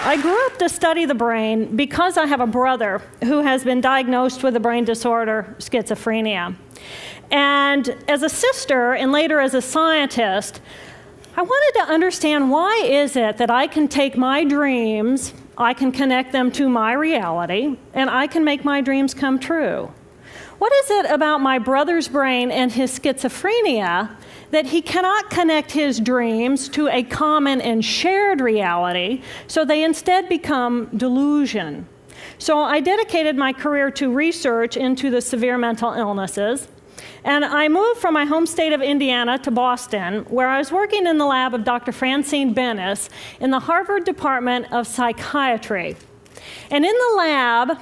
I grew up to study the brain because I have a brother who has been diagnosed with a brain disorder, schizophrenia. And as a sister, and later as a scientist, I wanted to understand, why is it that I can take my dreams, I can connect them to my reality, and I can make my dreams come true? What is it about my brother's brain and his schizophrenia that he cannot connect his dreams to a common and shared reality, so they instead become delusion? So I dedicated my career to research into the severe mental illnesses, and I moved from my home state of Indiana to Boston, where I was working in the lab of Dr. Francine Bennis in the Harvard Department of Psychiatry. And in the lab,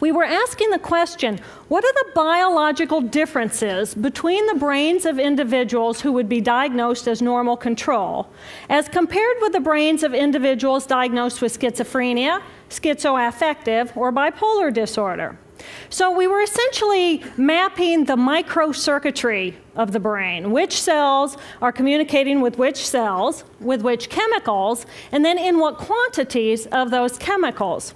we were asking the question, what are the biological differences between the brains of individuals who would be diagnosed as normal control, as compared with the brains of individuals diagnosed with schizophrenia, schizoaffective, or bipolar disorder? So we were essentially mapping the microcircuitry of the brain, which cells are communicating with which cells, with which chemicals, and then in what quantities of those chemicals.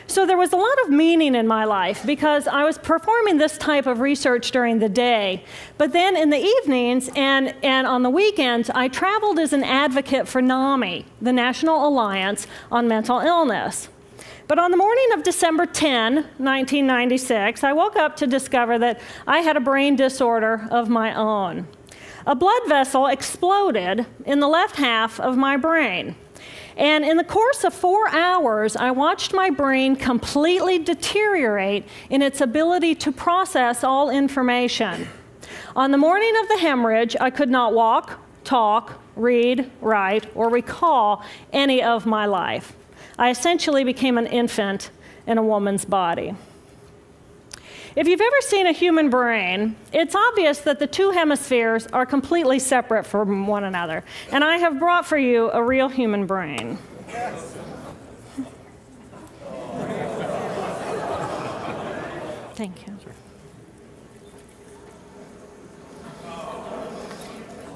So there was a lot of meaning in my life because I was performing this type of research during the day. But then in the evenings and on the weekends, I traveled as an advocate for NAMI, the National Alliance on Mental Illness. But on the morning of December 10, 1996, I woke up to discover that I had a brain disorder of my own. A blood vessel exploded in the left half of my brain. And in the course of 4 hours, I watched my brain completely deteriorate in its ability to process all information. On the morning of the hemorrhage, I could not walk, talk, read, write, or recall any of my life. I essentially became an infant in a woman's body. If you've ever seen a human brain, it's obvious that the two hemispheres are completely separate from one another. And I have brought for you a real human brain. Thank you.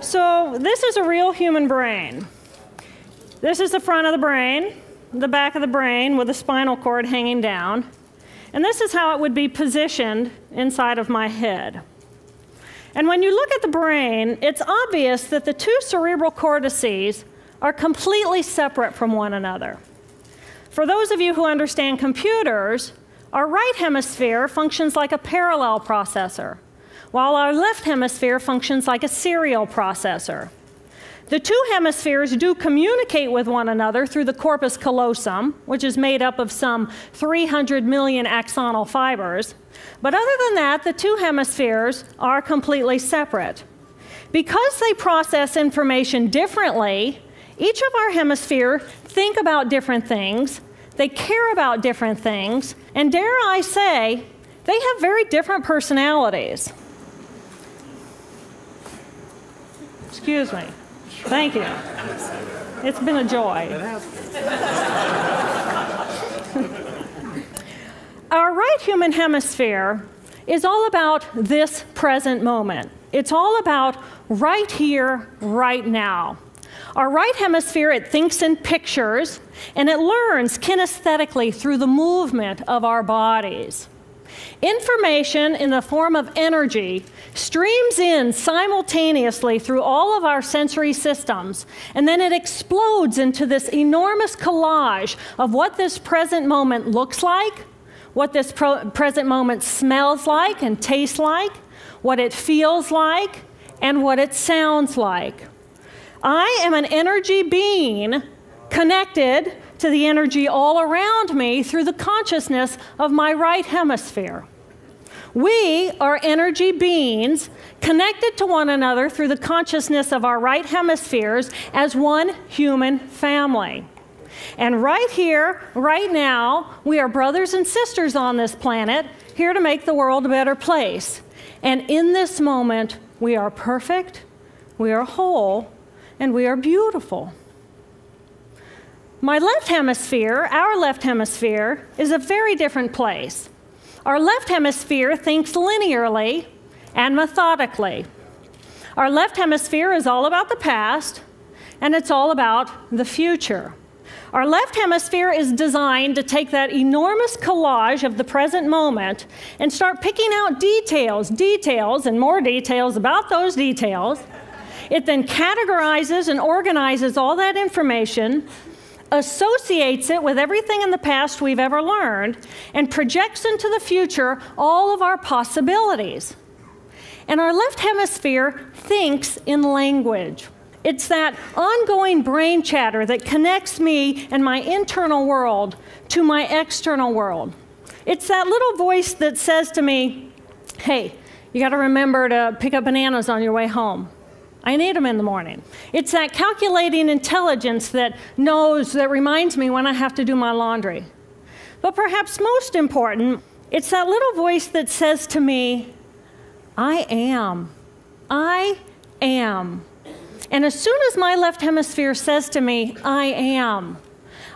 So this is a real human brain. This is the front of the brain, the back of the brain with the spinal cord hanging down. And this is how it would be positioned inside of my head. And when you look at the brain, it's obvious that the two cerebral cortices are completely separate from one another. For those of you who understand computers, our right hemisphere functions like a parallel processor, while our left hemisphere functions like a serial processor. The two hemispheres do communicate with one another through the corpus callosum, which is made up of some 300 million axonal fibers. But other than that, the two hemispheres are completely separate. Because they process information differently, each of our hemispheres think about different things, they care about different things, and dare I say, they have very different personalities. Excuse me. Thank you. It's been a joy. Our right human hemisphere is all about this present moment. It's all about right here, right now. Our right hemisphere, it thinks in pictures, and it learns kinesthetically through the movement of our bodies. Information in the form of energy streams in simultaneously through all of our sensory systems, and then it explodes into this enormous collage of what this present moment looks like, what this present moment smells like and tastes like, what it feels like, and what it sounds like. I am an energy being connected to the energy all around me through the consciousness of my right hemisphere. We are energy beings connected to one another through the consciousness of our right hemispheres as one human family. And right here, right now, we are brothers and sisters on this planet, here to make the world a better place. And in this moment, we are perfect, we are whole, and we are beautiful. My left hemisphere, our left hemisphere, is a very different place. Our left hemisphere thinks linearly and methodically. Our left hemisphere is all about the past, and it's all about the future. Our left hemisphere is designed to take that enormous collage of the present moment and start picking out details, and more details about those details. It then categorizes and organizes all that information, associates it with everything in the past we've ever learned, and projects into the future all of our possibilities. And our left hemisphere thinks in language. It's that ongoing brain chatter that connects me and my internal world to my external world. It's that little voice that says to me, hey, you got to remember to pick up bananas on your way home. I need them in the morning. It's that calculating intelligence that reminds me when I have to do my laundry. But perhaps most important, it's that little voice that says to me, I am. I am. And as soon as my left hemisphere says to me, I am,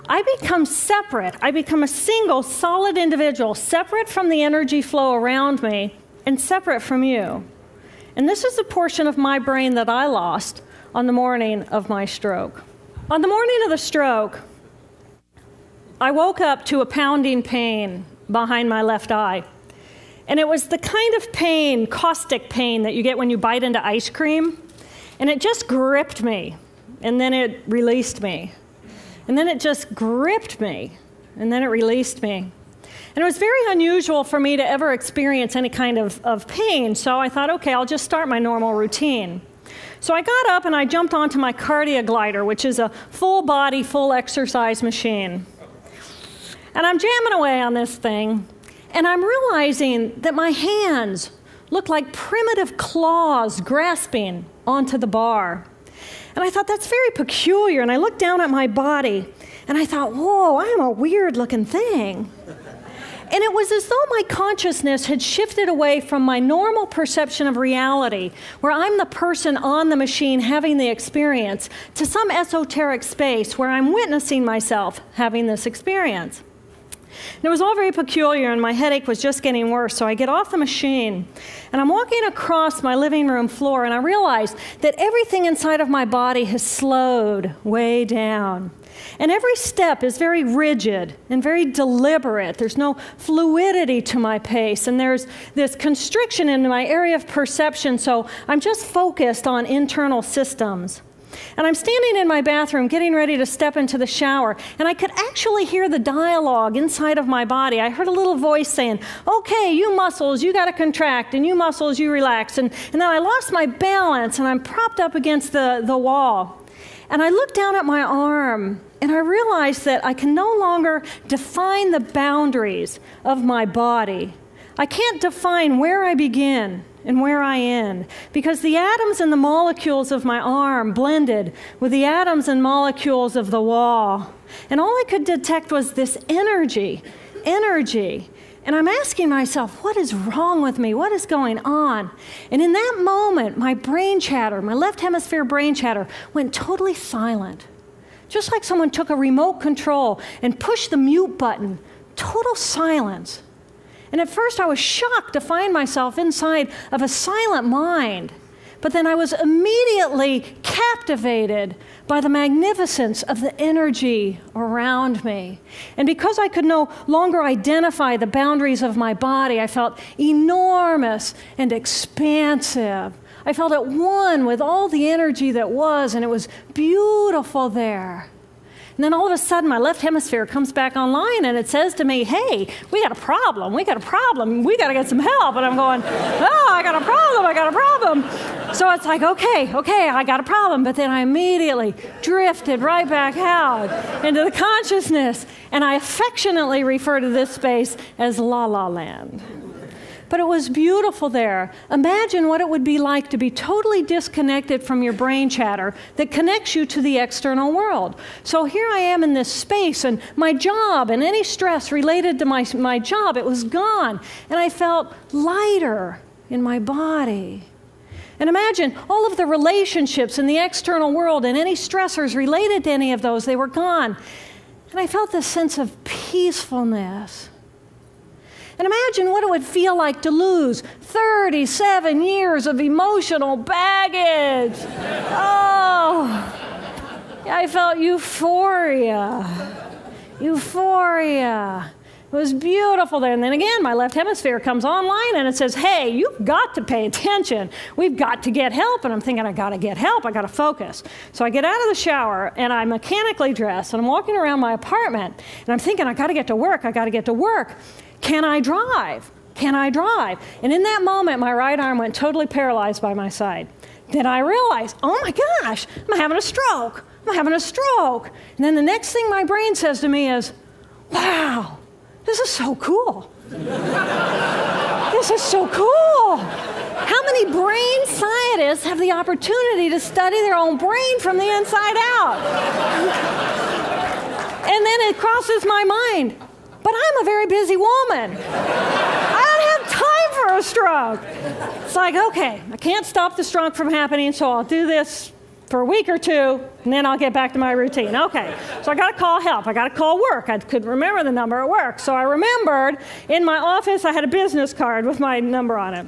I become separate. I become a single, solid individual, separate from the energy flow around me and separate from you. And this is a portion of my brain that I lost on the morning of my stroke. On the morning of the stroke, I woke up to a pounding pain behind my left eye. And it was the kind of pain, caustic pain, that you get when you bite into ice cream. And it just gripped me, and then it released me. And then it just gripped me, and then it released me. And it was very unusual for me to ever experience any kind of pain, so I thought, okay, I'll just start my normal routine. So I got up and I jumped onto my cardio glider, which is a full body, full exercise machine. And I'm jamming away on this thing, and I'm realizing that my hands look like primitive claws grasping onto the bar. And I thought, that's very peculiar. And I looked down at my body, and I thought, whoa, I'm a weird-looking thing. And it was as though my consciousness had shifted away from my normal perception of reality, where I'm the person on the machine having the experience, to some esoteric space where I'm witnessing myself having this experience. And it was all very peculiar, and my headache was just getting worse, so I get off the machine, and I'm walking across my living room floor, and I realize that everything inside of my body has slowed way down. And every step is very rigid and very deliberate. There's no fluidity to my pace, and there's this constriction in my area of perception, so I'm just focused on internal systems. And I'm standing in my bathroom getting ready to step into the shower, and I could actually hear the dialogue inside of my body. I heard a little voice saying, okay, you muscles, you got to contract, and you muscles, you relax. And then I lost my balance, and I'm propped up against the wall. And I looked down at my arm, and I realized that I can no longer define the boundaries of my body. I can't define where I begin and where I end, because the atoms and the molecules of my arm blended with the atoms and molecules of the wall. And all I could detect was this energy. And I'm asking myself, what is wrong with me? What is going on? And in that moment, my brain chatter, my left hemisphere brain chatter, went totally silent. Just like someone took a remote control and pushed the mute button. Total silence. And at first I was shocked to find myself inside of a silent mind. But then I was immediately captivated by the magnificence of the energy around me. And because I could no longer identify the boundaries of my body, I felt enormous and expansive. I felt at one with all the energy that was, and it was beautiful there. And then all of a sudden, my left hemisphere comes back online, and it says to me, hey, we got a problem, we got to get some help. And I'm going, oh, I got a problem. So it's like, okay, I got a problem. But then I immediately drifted right back out into the consciousness, and I affectionately refer to this space as La La Land. But it was beautiful there. Imagine what it would be like to be totally disconnected from your brain chatter that connects you to the external world. So here I am in this space, and my job and any stress related to my job, it was gone. And I felt lighter in my body. And imagine all of the relationships in the external world and any stressors related to any of those, they were gone. And I felt this sense of peacefulness. And imagine what it would feel like to lose 37 years of emotional baggage. Oh, I felt euphoria. Euphoria. It was beautiful there. And then again, my left hemisphere comes online and it says, hey, you've got to pay attention. We've got to get help. And I'm thinking, I got to get help. I got to focus. So I get out of the shower and I'm mechanically dressed and I'm walking around my apartment and I'm thinking, I got to get to work. I got to get to work. Can I drive? Can I drive? And in that moment, my right arm went totally paralyzed by my side. Then I realized, oh my gosh, I'm having a stroke. I'm having a stroke. And then the next thing my brain says to me is, wow, this is so cool. This is so cool. How many brain scientists have the opportunity to study their own brain from the inside out? And then it crosses my mind, but I'm a very busy woman. I don't have time for a stroke. It's like, okay, I can't stop the stroke from happening, so I'll do this for a week or two, and then I'll get back to my routine. Okay, so I got to call help. I got to call work. I couldn't remember the number at work. So I remembered in my office I had a business card with my number on it.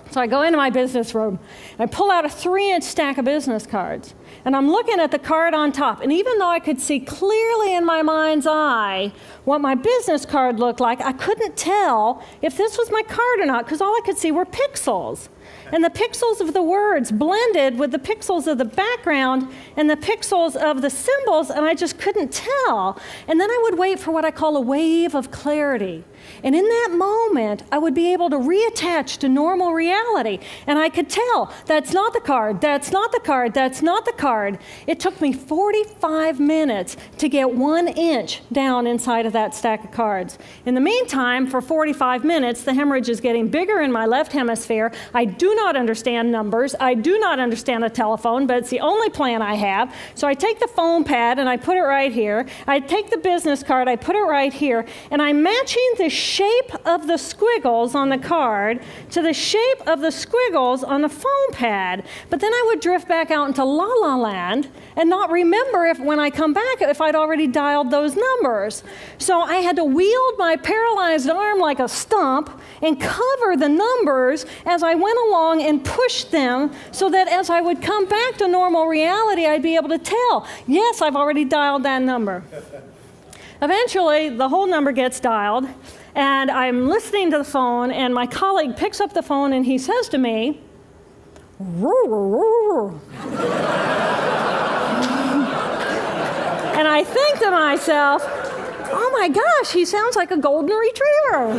So I go into my business room. I pull out a 3-inch stack of business cards. And I'm looking at the card on top. And even though I could see clearly in my mind's eye what my business card looked like, I couldn't tell if this was my card or not because all I could see were pixels. And the pixels of the words blended with the pixels of the background and the pixels of the symbols, and I just couldn't tell. And then I would wait for what I call a wave of clarity. And in that moment, I would be able to reattach to normal reality. And I could tell, that's not the card, that's not the card, that's not the card. It took me 45 minutes to get 1 inch down inside of that stack of cards. In the meantime, for 45 minutes, the hemorrhage is getting bigger in my left hemisphere. I do not understand numbers. I do not understand a telephone, but it's the only plan I have. So I take the foam pad and I put it right here. I take the business card, I put it right here, and I'm matching the shape of the squiggles on the card to the shape of the squiggles on the foam pad. But then I would drift back out into la la land and not remember if when I come back if I'd already dialed those numbers. So I had to wield my paralyzed arm like a stump and cover the numbers as I went along and push them so that as I would come back to normal reality, I'd be able to tell, yes, I've already dialed that number. Eventually, the whole number gets dialed, and I'm listening to the phone, and my colleague picks up the phone, and he says to me, "Roar, roar, roar." And I think to myself, oh my gosh, he sounds like a golden retriever.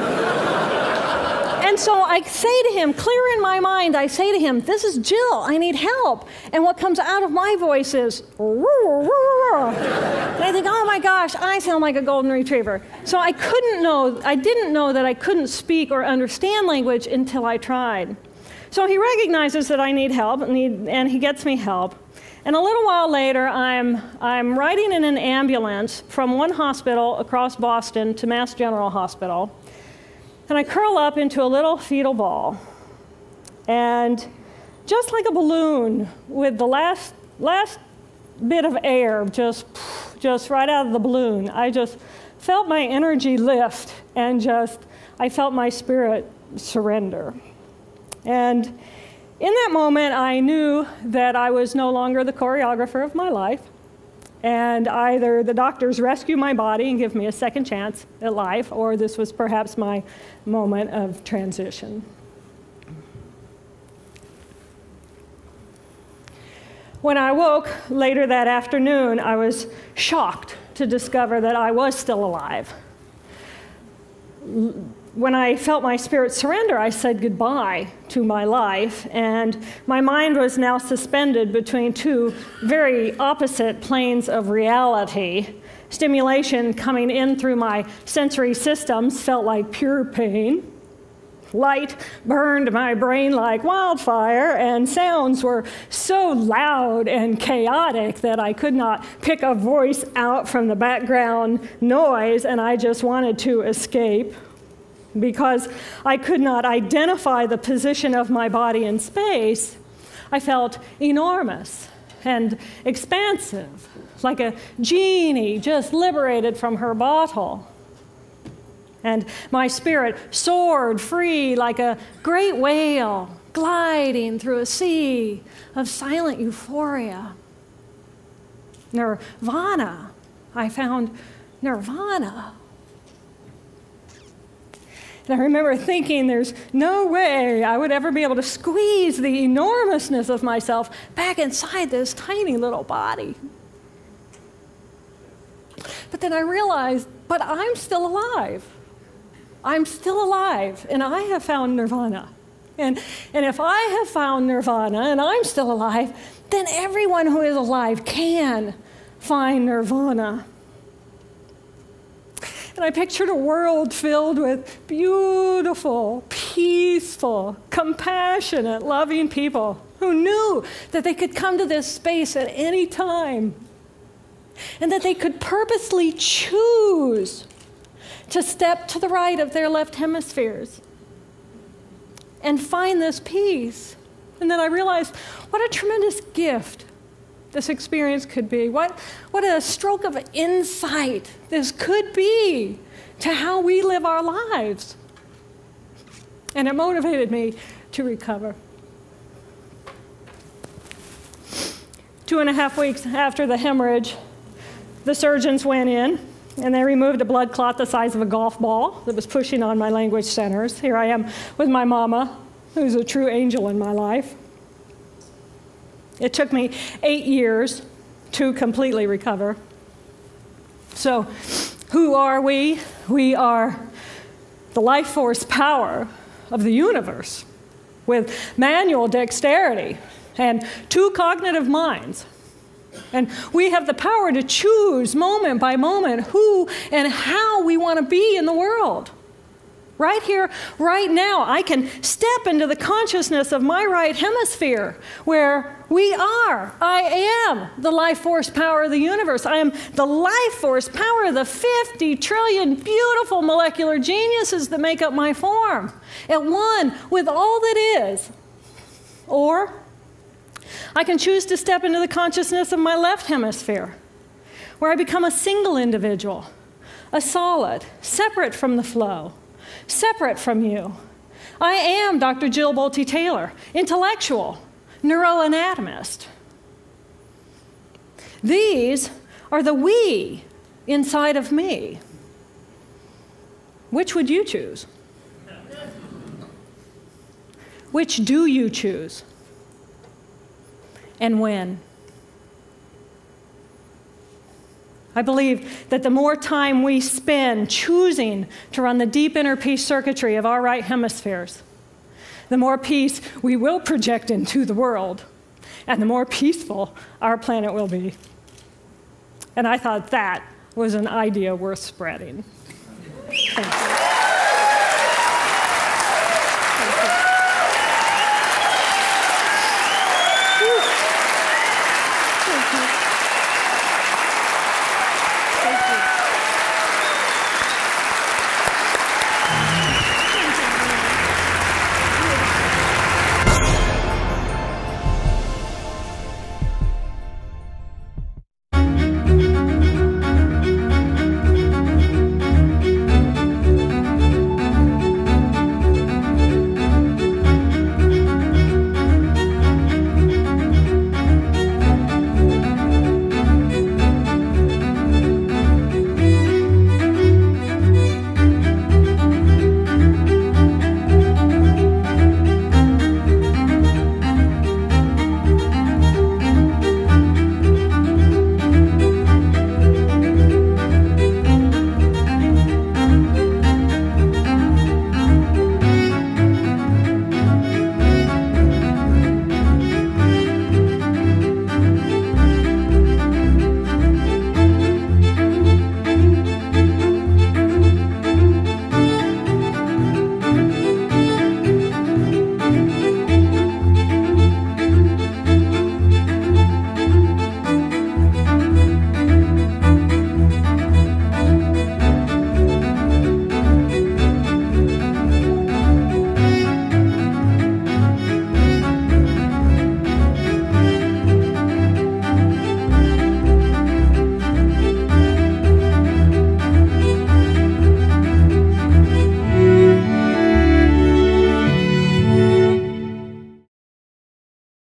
And so I say to him, clear in my mind, I say to him, this is Jill, I need help. And what comes out of my voice is, roar, roar, roar. And I think, oh my gosh, I sound like a golden retriever. So I didn't know that I couldn't speak or understand language until I tried. So he recognizes that I need help, and he gets me help. And a little while later, I'm riding in an ambulance from one hospital across Boston to Mass General Hospital. And I curl up into a little fetal ball. And just like a balloon with the last bit of air just right out of the balloon, I just felt my energy lift and I felt my spirit surrender. And in that moment, I knew that I was no longer the choreographer of my life. And either the doctors rescue my body and give me a second chance at life, or this was perhaps my moment of transition. When I woke later that afternoon, I was shocked to discover that I was still alive. When I felt my spirit surrender, I said goodbye to my life, and my mind was now suspended between two very opposite planes of reality. Stimulation coming in through my sensory systems felt like pure pain. Light burned my brain like wildfire, and sounds were so loud and chaotic that I could not pick a voice out from the background noise, and I just wanted to escape. Because I could not identify the position of my body in space, I felt enormous and expansive. like a genie just liberated from her bottle. And my spirit soared free like a great whale gliding through a sea of silent euphoria. Nirvana. I found nirvana. And I remember thinking there's no way I would ever be able to squeeze the enormousness of myself back inside this tiny little body. But then I realized, but I'm still alive. I'm still alive, and I have found nirvana. And if I have found nirvana and I'm still alive, then everyone who is alive can find nirvana. And I pictured a world filled with beautiful, peaceful, compassionate, loving people who knew that they could come to this space at any time and that they could purposely choose to step to the right of their left hemispheres and find this peace. And then I realized what a tremendous gift this experience could be. What a stroke of insight this could be to how we live our lives. And it motivated me to recover. 2.5 weeks after the hemorrhage, the surgeons went in and they removed a blood clot the size of a golf ball that was pushing on my language centers. Here I am with my mama, who's a true angel in my life. It took me 8 years to completely recover. So, who are we? We are the life force power of the universe with manual dexterity and 2 cognitive minds. And we have the power to choose moment by moment who and how we want to be in the world. Right here, right now, I can step into the consciousness of my right hemisphere where I am the life force power of the universe. I am the life force power of the 50 trillion beautiful molecular geniuses that make up my form, at one with all that is. Or I can choose to step into the consciousness of my left hemisphere, where I become a single individual, a solid, separate from the flow, separate from you. I am Dr. Jill Bolte Taylor, intellectual, neuroanatomist. These are the we inside of me. Which would you choose? Which do you choose? And when? I believe that the more time we spend choosing to run the deep inner peace circuitry of our right hemispheres, the more peace we will project into the world, and the more peaceful our planet will be. And I thought that was an idea worth spreading. Thank you.